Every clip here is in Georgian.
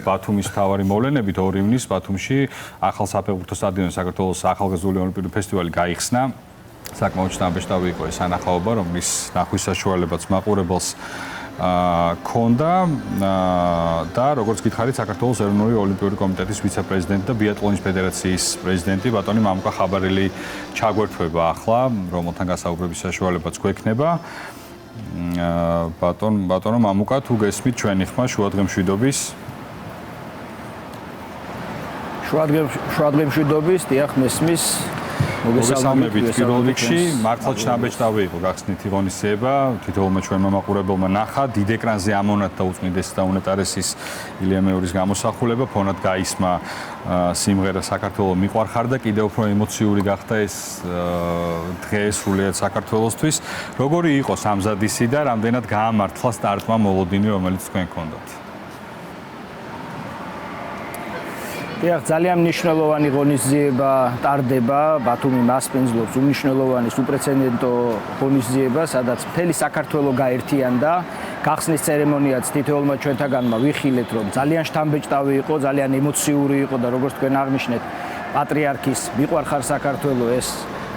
ბათუმის მთავარი მოვლენებით 2 ივნისს ბათუმში ახალ საფეხბურთო სტადიონზე საქართველოს ახალგაზრდული ოლიმპიური ფესტივალი გაიხსნა. საკმაოდ შთამბეჭდავი იყო ეს ანახაობა, რომლის ნახვის საშუალებაც მაყურებელს ქონდა და როგორც გითხარით საქართველოს ეროვნული ოლიმპიური კომიტეტის ვიცე-პრეზიდენტი და ბიატლონის ფედერაციის პრეზიდენტი ბატონი მამუკა ხაბარელი ჩაგვერთვება ახლა, რომელთან გასაუბრების საშუალებაც გვექნება. ბატონო მამუკა, თუ გესმით ჩვენი ხმა შუადღემშვიდობის დიახ, მესმის. მოგესალმებით პირველ რიგში, მართლაც შთამბეჭდავი იყო გახსნით ღონისძიება, თითოეულმა ჩვენმა მაყურებელმა ნახა, დიდ ეკრანზე ამონათ და უწმიდეს და უნეტარესის ილია მეორის გამოსახულება, ფონად გაისმა სიმღერა საქართველოს მიყვარხარ და კიდევ უფრო ემოციური გახდა ეს დღე სრულიად საქართველოსთვის. როგორი იყო სამზადისი და რამდენად გაამართლა სტარტმა მოლოდინი, რომელიც თქვენ გქონდათ? ძალიან მნიშვნელოვანი ღონისძიება ტარდება, ბათუმი მასპინძლობს უმნიშვნელოვანი უპრეცედენტო ღონისძიება, სადაც მთელი საქართველოს გაერთიანდა. გახსნის ცერემონიაც თითოეულმა ჩვენთაგანმა ვიხილეთ, რომ ძალიან შთამბეჭდავი იყო, ძალიან ემოციური იყო და როგორც თქვენ აღნიშნეთ, პატრიარქის მიყვარხარ საქართველოს ეს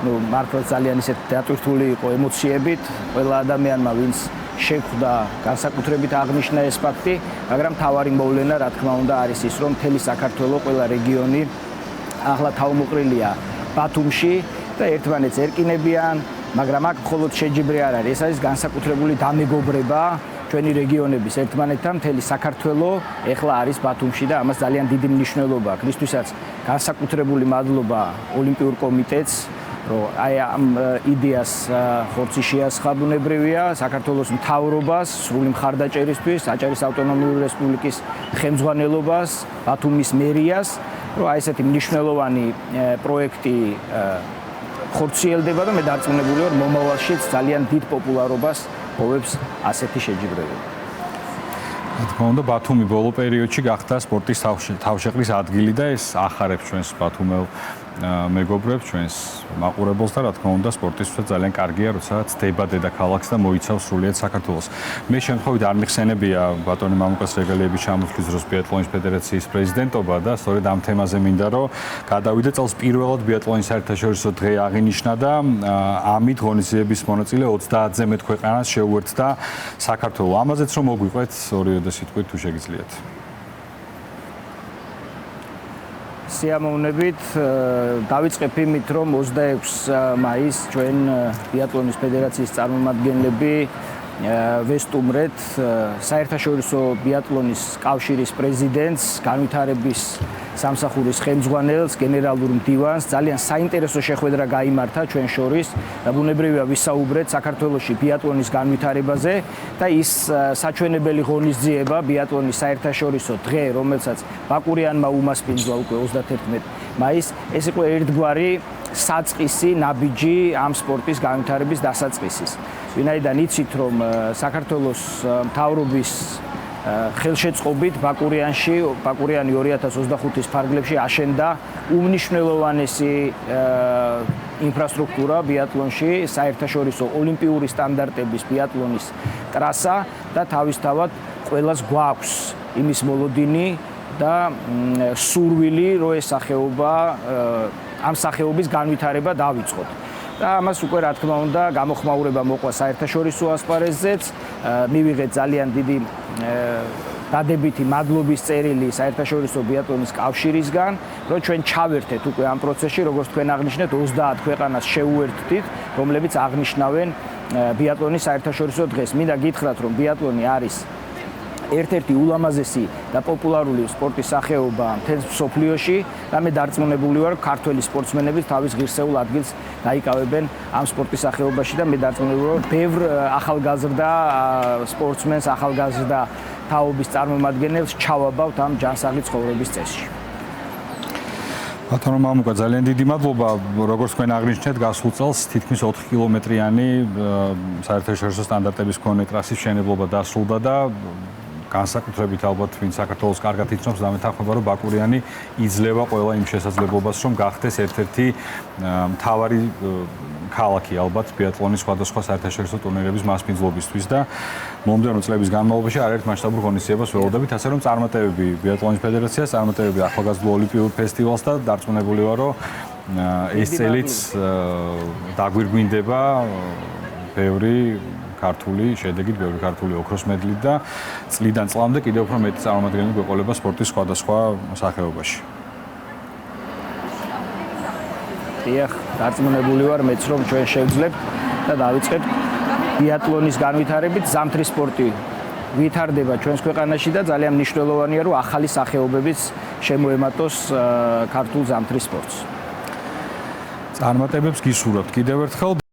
მართლა ძალიან ისეთ დატვირთული იყო ემოციებით, ყველა ადამიანმა ვინც შეხვდა განსაკუთრებით აღნიშნა ეს ფაქტი, მაგრამ თავარი მოვლენა რა თქმა უნდა არის ის, რომ მთელი საქართველოს ყველა რეგიონი ახლა თავმოყრილია ბათუმში და ერთმანეთს ერკინებიან, მაგრამ აქ მხოლოდ შეჯიბრი არ არის, ეს არის განსაკუთრებული დამეგობრება ჩვენი რეგიონების ერთმანეთთან, მთელი საქართველოს ახლა არის ბათუმში და ამას ძალიან დიდი მნიშვნელობა აქვს. ისთვისაც განსაკუთრებული მადლობა ოლიმპიურ კომიტეტს, რომ აი ამ იდეას ხორცი შეასხაბუნებრივია საქართველოს მთავრობას, სრული მხარდაჭერისთვის, აჭარის ავტონომიური რესპუბლიკის ხელმძღვანელობას, ბათუმის მერიას, რომ აი ესეთი მნიშვნელოვანი პროექტი ხორციელდება და მე დარწმუნებული ვარ, მომავალშიც ძალიან დიდ პოპულარობას ოვებს ასეთი შეჯიბრებები. რა თქმა უნდა, ბათუმი ბოლო პერიოდში გახდა სპორტის თავშეყრის ადგილი და ეს ახარებს ჩვენს ბათუმელ მეგობრებს, ჩვენს მაყურებელს და რა თქმა უნდა, სპორტისთვისაც ძალიან კარგია, როცა ცდება დედაქალაქს და მოიცავს სრულიად საქართველოს. მე შემთხვევით არ მიხსენებია ბატონი მამუკას რეგალიების ჩამოსვლის დროს ბიატლონის ფედერაციის პრეზიდენტობა და სწორედ ამ თემაზე მინდა რომ გადავიდე წელს პირველად ბიატლონის საერთაშორისო დღე აღინიშნა და ამით ღონისძიების მონაწილე 30-ზე მეტ ქვეყანას შეუერთდა საქართველოს. ამაზეც რომ მოგვიყვეთ ორივე სიტყვით თუ შეგიძლიათ. სიამოვნებით დავიწყებ იმით, რომ 26 მაისს ჩვენ ბიატლონის ფედერაციის წარმომადგენლები ვესტუმრეთ საერთაშორისო ბიატლონის კავშირის პრეზიდენტს, განვითარების სამსახურის ხელმძღვანელს, გენერალურ მდივანს. ძალიან საინტერესო შეხვედრა გაიმართა ჩვენ შორის და ბუნებრივია ვისაუბრეთ საქართველოში ბიატლონის განვითარებაზე და ის საჩვენებელი ღონისძიება ბიატლონის საერთაშორისო დღე, რომელსაც ბაკურიანმა უმასპინძლა უკვე 31 მაისს, ეს იყო ერთგვარი საწყისი, ნაბიჯი ამ სპორტის განვითარების დასაწყისის. ვინაიდან იცით, რომ საქართველოს მთავრობის ხელშეწყობით ბაკურიანი 2025-ის ფარგლებში აშენდა უმნიშვნელოვანესი ინფრასტრუქტურა ბიატლონში, საერთაშორისო ოლიმპიური სტანდარტების ბიატლონის ტრასა და თავისთავად ყველას გვაქვს იმის მოლოდინი და სურვილი, რომ ეს სახეობა ამ სახეობის განვითარება დავიწყოთ. და ამას უკვე რა თქმა უნდა გამოხმაურება მოყვა საერთაშორისო ასპარეზზეც, მივიღეთ ძალიან დიდი დადებითი მადლობის წერილი საერთაშორისო ბიატლონის კავშირისგან, რომ ჩვენ ჩავერთეთ უკვე ამ პროცესში, როგორც თქვენ აღნიშნეთ, 30 ქვეყანას შეუერთდით, რომლებიც აღნიშნავენ ბიატლონის საერთაშორისო დღეს. მინდა გითხრათ, რომ ბიატლონი არის ერთ-ერთი ულამაზესი და პოპულარული სპორტის სახეობა მთელ მსოფლიოში და მე დარწმუნებული ვარ, ქართველი სპორტსმენები თავის ღირსეულ ადგილს დაიკავებენ ამ სპორტის სახეობაში და მე დარწმუნებული ვარ, ბევრ ახალგაზრდა სპორტსმენს, ახალგაზრდა თაობის წარმომადგენელს ჩავაბავთ ამ ჯანსაღი ცხოვრების წესში. ბატონო მამუკა, ძალიან დიდი მადლობა. როგორც თქვენ აღნიშნეთ, გასულ წელს თითქმის 4 კილომეტრიანი საერთაშორისო სტანდარტების მქონე ტრასის მშენებლობა დასრულდა და განსაკუთრებით ალბათ ვინ საქართველოს კარგად იცნობს და მეთანხმება რომ ბაკურიანი იძლევა ყველა იმ შესაძლებლობას რომ გახდეს ერთ-ერთი მთავარი ქალაქი ალბათ ბიატლონის სხვადასხვა საერთაშორისო ტურნირების მასპინძლობისთვის და მომდევნო წლების განმავლობაში არაერთ მასშტაბურ ღონისძიებას ველოდებით, ასე რომ წარმატებები ბიატლონის ფედერაციას, წარმატებები ახალგაზრდულ ოლიმპიურ ფესტივალს და დარწმუნებული ვარ რომ ეს წელიც დაგვირგვინდება ბევრი ქართული შედეგით, ბევრი ქართული ოქროს მედლით და წლიდან წლამდე კიდევ უფრო მეტი წარმომადგენელი გვეყოლება სპორტის სხვადასხვა სახეობაში. დიახ, დარწმუნებული ვარ მეც რომ ჩვენ შევძლებთ და დავიწყებთ ბიატლონის განვითარებით ზამთრის სპორტი ვითარდება ჩვენს ქვეყანაში და ძალიან მნიშვნელოვანია რომ ახალი სახეობებიც შემოემატოს ქართულ ზამთრის სპორტს. წარმატებებს გისურვებთ კიდევ ერთხელ.